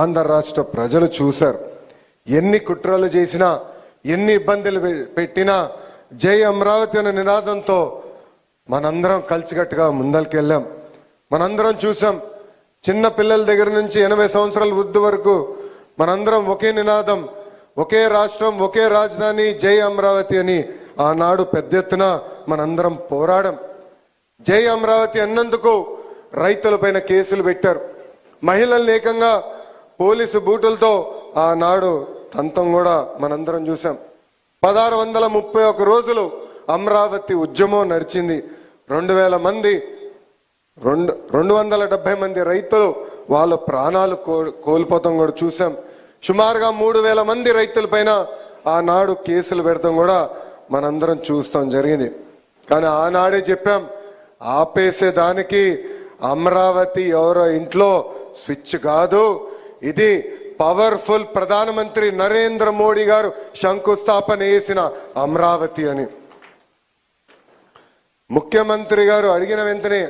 ఆంధ్ర రాష్ట్ర ప్రజలు చూశారు. ఎన్ని కుట్రలు చేసినా, ఎన్ని ఇబ్బందులు పెట్టినా జై అమరావతి అనే నినాదంతో మనందరం కలిసికట్టుగా ముందరికెళ్ళాం. మనందరం చూసాం. చిన్న పిల్లల దగ్గర నుంచి 80 సంవత్సరాల వృద్ధి వరకు మనందరం ఒకే నినాదం, ఒకే రాష్ట్రం, ఒకే రాజధాని, జై అమరావతి అని ఆనాడు పెద్ద ఎత్తున మనందరం పోరాడం. జై అమరావతి అన్నందుకు రైతులపైన కేసులు పెట్టారు. మహిళలను ఏకంగా పోలీసు బూటులతో ఆనాడు తంతం కూడా మనందరం చూసాం. 1631 రోజులు అమరావతి ఉద్యమం నడిచింది. 2000 మంది 270 మంది రైతులు వాళ్ళ ప్రాణాలు కోల్పోతాం కూడా చూసాం. సుమారుగా 3000 మంది రైతుల పైన ఆనాడు కేసులు పెడతాం కూడా మనందరం చూస్తాం జరిగింది. కానీ ఆనాడే చెప్పాం, ఆపేసేదానికి అమరావతి ఎవరో ఇంట్లో స్విచ్ కాదు, ఇది పవర్ఫుల్ ప్రధానమంత్రి నరేంద్ర మోడీ గారు శంకుస్థాపన చేసిన అమరావతి అని. ముఖ్యమంత్రి గారు అడిగిన వెంటనే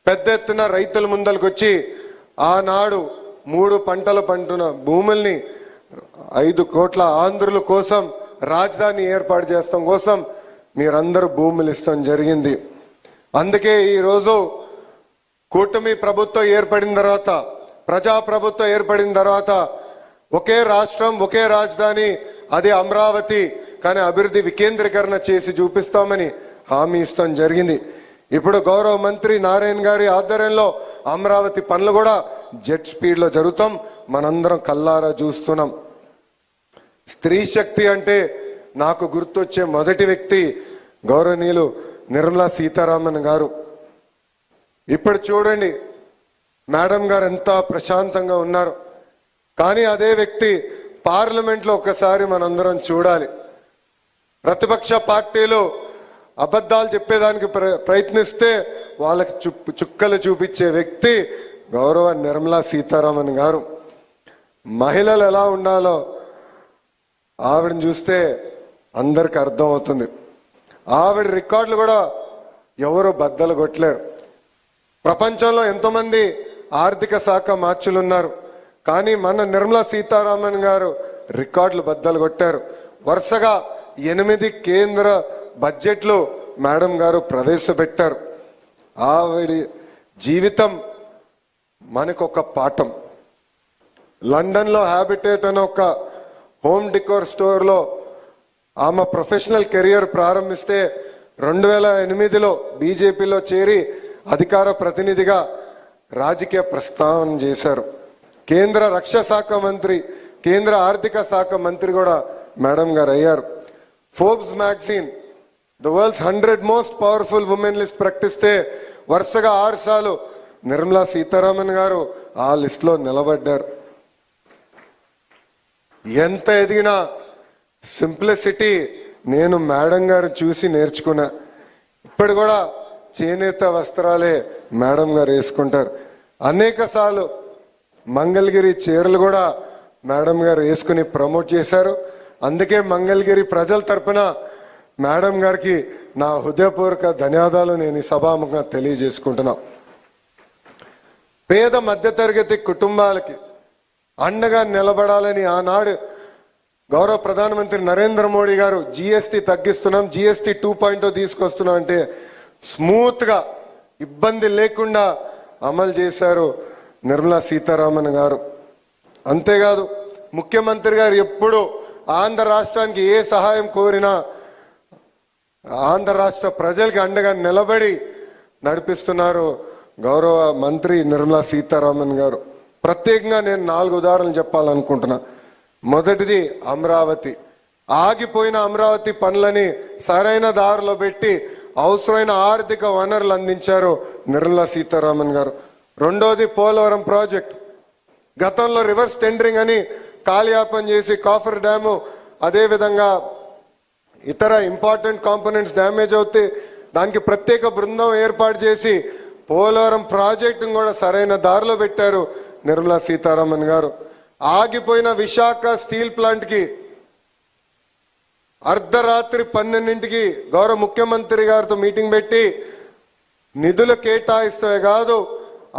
పెద్ద ఎత్తున రైతుల ముందరికి వచ్చి ఆనాడు 3 పంటలు పంటున్న భూముల్ని 5 కోట్ల ఆంధ్రుల కోసం రాజధాని ఏర్పాటు చేస్తాం కోసం మీరందరూ భూములు ఇస్తాం జరిగింది. అందుకే ఈరోజు కూటమి ప్రభుత్వం ఏర్పడిన తర్వాత, ప్రజాప్రభుత్వం ఏర్పడిన తర్వాత ఒకే రాష్ట్రం, ఒకే రాజధాని, అది అమరావతి, కానీ అభివృద్ధి వికేంద్రీకరణ చేసి చూపిస్తామని హామీ ఇస్తాం జరిగింది. ఇప్పుడు గౌరవ మంత్రి నారాయణ గారి ఆధ్వర్యంలో అమరావతి పనులు కూడా జెట్ స్పీడ్లో జరుగుతాం. మనందరం కల్లారా చూస్తున్నాం. స్త్రీ శక్తి అంటే నాకు గుర్తొచ్చే మొదటి వ్యక్తి గౌరవనీయులు నిర్మలా సీతారామన్ గారు. ఇప్పుడు చూడండి మేడం గారు ఎంత ప్రశాంతంగా ఉన్నారు. కానీ అదే వ్యక్తి పార్లమెంట్లో ఒకసారి మనందరం చూడాలి. ప్రతిపక్ష పార్టీలు అబద్ధాలు చెప్పేదానికి ప్రయత్నిస్తే వాళ్ళకి చుక్కలు చూపించే వ్యక్తి గౌరవ నిర్మలా సీతారామన్ గారు. మహిళలు ఎలా ఉండాలో ఆవిడని చూస్తే అందరికి అర్థం అవుతుంది. ఆవిడ రికార్డులు కూడా ఎవరు బద్దలు కొట్టలేరు. ప్రపంచంలో ఎంతోమంది ఆర్థిక శాఖ మార్చులు ఉన్నారు, కానీ మన నిర్మలా సీతారామన్ గారు రికార్డులు బద్దలు కొట్టారు. వరుసగా 8 కేంద్ర బడ్జెట్లు మేడం గారు ప్రవేశపెట్టారు. ఆవిడ జీవితం మనకొక పాఠం. లండన్లో హ్యాబిటేట్ అనే ఒక హోమ్ డెకోర్ స్టోర్లో ఆమె ప్రొఫెషనల్ కెరియర్ ప్రారంభిస్తే 2008లో బీజేపీలో చేరి అధికార ప్రతినిధిగా రాజకీయ ప్రస్థానం చేశారు. కేంద్ర రక్షణ శాఖ మంత్రి, కేంద్ర ఆర్థిక శాఖ మంత్రి కూడా మేడం గారు అయ్యారు. Forbes magazine the world's 100 most powerful women list ప్రకటిస్తే వరుసగా 6 సార్లు నిర్మలా సీతారామన్ గారు ఆ లిస్టులో నిలబడ్డారు. ఎంత ఎదిగినా సింప్లిసిటీ నేను మేడం గారు చూసి నేర్చుకున్నా. ఇప్పుడు కూడా చేనేత వస్త్రాలే మేడం గారు వేసుకుంటారు. అనేక సార్లు మంగళగిరి చీరలు కూడా మేడం గారు వేసుకుని ప్రమోట్ చేశారు. అందుకే మంగళగిరి ప్రజల తరపున మేడం గారికి నా హృదయపూర్వక ధన్యవాదాలు నేను ఈ సభాముఖంగా తెలియజేసుకుంటున్నా. పేద మధ్యతరగతి కుటుంబాలకి అండగా నిలబడాలని ఆనాడు గౌరవ ప్రధానమంత్రి నరేంద్ర మోడీ గారు జిఎస్టీ తగ్గిస్తున్నాం, జిఎస్టీ 2.0 తీసుకొస్తున్నాం అంటే స్మూత్గా ఇబ్బంది లేకుండా అమలు చేశారు నిర్మలా సీతారామన్ గారు. అంతేకాదు ముఖ్యమంత్రి గారు ఎప్పుడు ఆంధ్ర రాష్ట్రానికి ఏ సహాయం కోరినా ఆంధ్ర రాష్ట్ర ప్రజలకి అండగా నిలబడి నడిపిస్తున్నారు గౌరవ మంత్రి నిర్మలా సీతారామన్ గారు. ప్రత్యేకంగా నేను 4 ఉదాహరణలు చెప్పాలనుకుంటున్నా. మొదటిది అమరావతి. ఆగిపోయిన అమరావతి పనులని సరైన దారిలో పెట్టి అవసరమైన ఆర్థిక వనరులు అందించారు నిర్మలా సీతారామన్ గారు. రెండోది పోలవరం ప్రాజెక్ట్. గతంలో రివర్స్ టెండరింగ్ అని కాలయాపన చేసి కాఫర్ డ్యాము, అదేవిధంగా ఇతర ఇంపార్టెంట్ కాంపోనెంట్స్ డ్యామేజ్ అవుతే దానికి ప్రత్యేక బృందం ఏర్పాటు చేసి పోలవరం ప్రాజెక్టును కూడా సరైన దారిలో పెట్టారు నిర్మలా సీతారామన్ గారు. ఆగిపోయిన విశాఖ స్టీల్ ప్లాంట్కి అర్ధరాత్రి 12ంటికి గౌరవ ముఖ్యమంత్రి గారితో మీటింగ్ పెట్టి నిధులు కేటాయిస్తే కాదు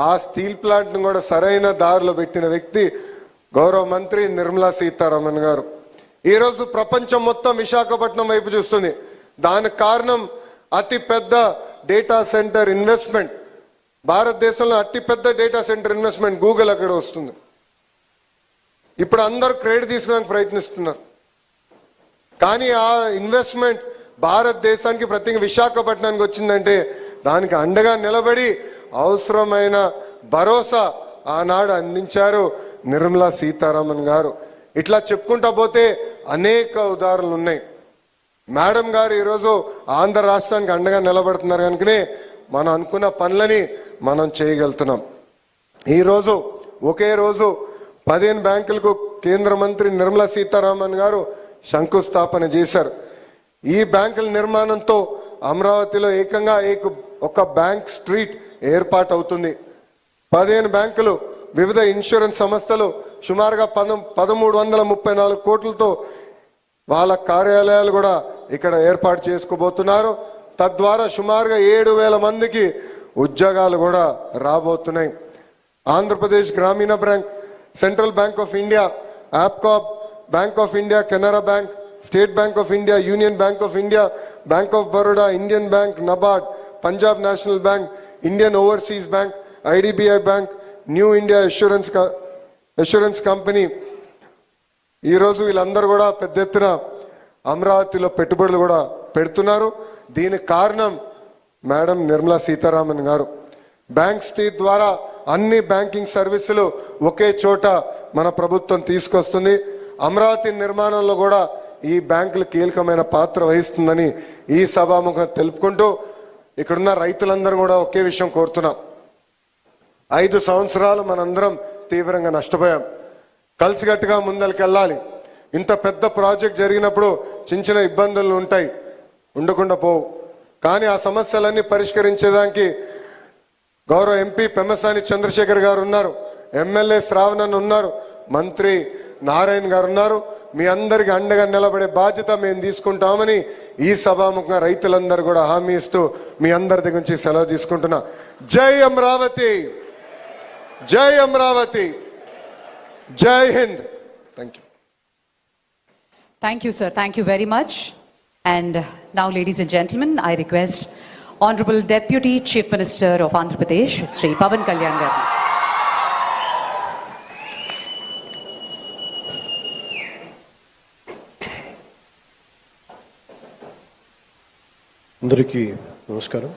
ఆ స్టీల్ ప్లాంట్ను కూడా సరైన దారిలో పెట్టిన వ్యక్తి గౌరవ మంత్రి నిర్మలా సీతారామన్ గారు. ఈరోజు ప్రపంచం మొత్తం విశాఖపట్నం వైపు చూస్తుంది. దానికి కారణం అతి పెద్ద డేటా సెంటర్ ఇన్వెస్ట్మెంట్. భారతదేశంలో అతి పెద్ద డేటా సెంటర్ ఇన్వెస్ట్మెంట్ గూగుల్ అక్కడ వస్తుంది. ఇప్పుడు అందరూ క్రెడిట్ తీసుకోవడానికి ప్రయత్నిస్తున్నారు. కానీ ఆ ఇన్వెస్ట్మెంట్ భారతదేశానికి ప్రత్యేక విశాఖపట్నానికి వచ్చిందంటే దానికి అండగా నిలబడి అవసరమైన భరోసా ఆనాడు అందించారు నిర్మలా సీతారామన్ గారు. ఇట్లా చెప్పుకుంటా పోతే అనేక ఉదాహరణలు ఉన్నాయి. మేడం గారు ఈరోజు ఆంధ్ర రాష్ట్రానికి అండగా నిలబడుతున్నారు కనుకనే మనం అనుకున్న పనులని మనం చేయగలుగుతున్నాం. ఈరోజు ఒకే రోజు 15 బ్యాంకులకు కేంద్ర మంత్రి నిర్మలా సీతారామన్ గారు శంకుస్థాపన చేశారు. ఈ బ్యాంకుల నిర్మాణంతో అమరావతిలో ఏకంగా ఒక బ్యాంక్ స్ట్రీట్ ఏర్పాటు అవుతుంది. 15 బ్యాంకులు, వివిధ ఇన్సూరెన్స్ సంస్థలు సుమారుగా 1334 కోట్లతో వాళ్ళ కార్యాలయాలు కూడా ఇక్కడ ఏర్పాటు చేసుకోబోతున్నారు. తద్వారా సుమారుగా 7,000 మందికి ఉద్యోగాలు కూడా రాబోతున్నాయి. ఆంధ్రప్రదేశ్ గ్రామీణ bank, central bank of India, APCOB, bank of India, Canara bank, state bank of India, union bank of India, bank of Baroda, Indian bank, NABARD, Punjab national bank, Indian overseas bank, IDBI bank, new India assurance company. ఈరోజు వీళ్ళందరూ కూడా పెద్ద ఎత్తున అమరావతిలో పెట్టుబడులు కూడా పెడుతున్నారు. దీనికి కారణం మేడం నిర్మలా సీతారామన్ గారు. బ్యాంక్ స్ట్రీట్ ద్వారా అన్ని బ్యాంకింగ్ సర్వీసులు ఒకే చోట మన ప్రభుత్వం తీసుకొస్తుంది. అమరావతి నిర్మాణంలో కూడా ఈ బ్యాంకులు కీలకమైన పాత్ర వహిస్తుందని ఈ సభాముఖం తెలుపుకుంటూ ఇక్కడున్న రైతులందరూ కూడా ఒకే విషయం కోరుతున్నాం. 5 సంవత్సరాలు మనందరం తీవ్రంగా నష్టపోయాం. కలిసికట్టుగా ముందరికెళ్ళాలి. ఇంత పెద్ద ప్రాజెక్ట్ జరిగినప్పుడు చిన్న ఇబ్బందులు ఉంటాయి, ఉండకుండా పోవు. కానీ ఆ సమస్యలన్నీ పరిష్కరించేదానికి గౌరవ ఎంపీ పెమ్మసాని చంద్రశేఖర్ గారు ఉన్నారు, ఎమ్మెల్యే శ్రావణన్ ఉన్నారు, మంత్రి నారాయణ గారు ఉన్నారు. మీ అందరికి అండగా నిలబడే బాధ్యత మేము తీసుకుంటామని ఈ సభాముఖంగా రైతులందరూ కూడా హామీ ఇస్తూ మీ అందరి దగ్గర నుంచి సెలవు తీసుకుంటున్నా. జై అమరావతి, జై అమరావతి, జై Hind. Thank you. Thank you, sir. Thank you very much. And now, ladies and gentlemen, I request Honorable Deputy Chief Minister of Andhra Pradesh, Sri Pawan Kalyan garu. అందరికీ నమస్కారం.